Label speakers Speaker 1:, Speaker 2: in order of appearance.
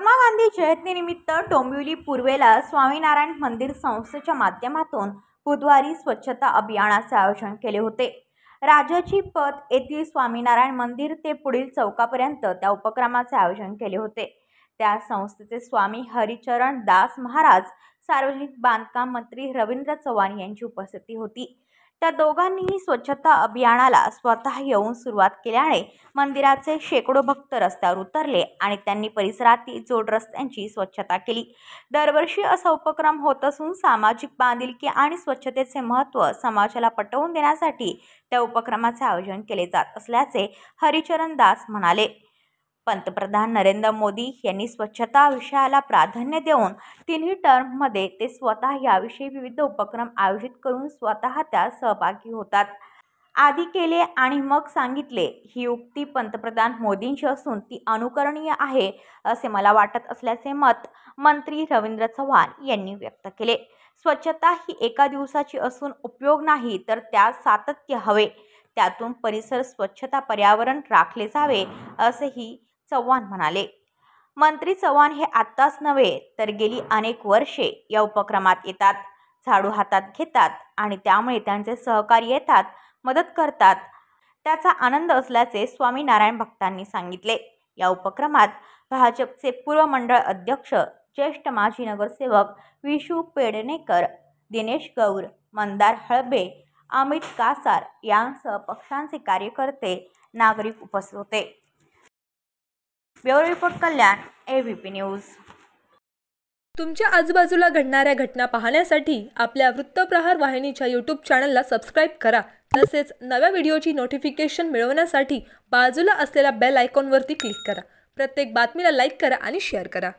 Speaker 1: महात्मा गांधी जयंतीनिमित्त डोंबिवली पूर्वेला स्वामीनारायण मंदिर संस्थेच्या माध्यमातून बुधवारी स्वच्छता अभियानाचे आयोजन केले होते। राजाची पथ येथील स्वामीनारायण मंदिर ते पुढील चौकापर्यंत त्या उपक्रमाचे आयोजन केले होते। त्या संस्थेचे स्वामी हरिचरण दास महाराज, सार्वजनिक बांधकाम मंत्री रवींद्र चव्हाण यांची उपस्थिती होती। त्या दोघांनीही स्वच्छता अभियानाला स्वतः येऊन सुरुवात केल्याने मंदिराचे शेकडो भक्त रस्त्यावर उतरले आणि त्यांनी परिसरातील जोड रस्त्यांची स्वच्छता केली। दरवर्षी असा उपक्रम होत असून सामाजिक बांधिलकी आणि स्वच्छतेचे महत्त्व समाजाला पटवून देण्यासाठी त्या उपक्रमाचे आयोजन केले जात असल्याचे हरिचरण दास म्हणाले। पंतप्रधान नरेंद्र मोदी यांनी स्वच्छता विषयाला प्राधान्य देऊन तिन्ही टर्ममध्ये ते स्वतः याविषयी विविध उपक्रम आयोजित करून स्वतः त्यात सहभागी होतात। आधी केले आणि मग सांगितले ही उक्ती पंतप्रधान मोदींची असून ती अनुकरणीय आहे असे मला वाटत असल्याचे मत मंत्री रवींद्र चव्हाण यांनी व्यक्त केले। स्वच्छता ही एका दिवसाची असून उपयोग नाही तर त्यात सातत्य हवे, त्यातून परिसर स्वच्छता पर्यावरण राखले जावे असेही चव्हाण म्हणाले। मंत्री चव्हाण हे आत्ताच नव्हे तर गेली अनेक वर्षे या उपक्रमात येतात, झाडू हातात घेतात आणि त्यामुळे त्यांचे सहकारी येतात, मदत करतात, त्याचा आनंद असल्याचे स्वामीनारायण भक्तांनी सांगितले। या उपक्रमात भाजपचे पूर्व मंडळ अध्यक्ष, ज्येष्ठ माजी नगरसेवक विशू पेडणेकर, दिनेश गौर, मंदार हळबे, अमित कासार यांसह पक्षांचे कार्यकर्ते, नागरिक उपस्थित होते। ब्युरो रिपोर्ट, कल्याण, एबीपी न्यूज।
Speaker 2: तुमच्या आजूबाजूला घडणाऱ्या घटना पाहण्यासाठी आपल्या वृत्तप्रहार वाहिनीच्या YouTube चॅनलला सबस्क्राइब करा। तसेच नव्या व्हिडिओची नोटिफिकेशन मिळवण्यासाठी बाजूला असलेल्या बेल आयकॉनवरती क्लिक करा। प्रत्येक बातमीला लाईक करा आणि शेअर करा।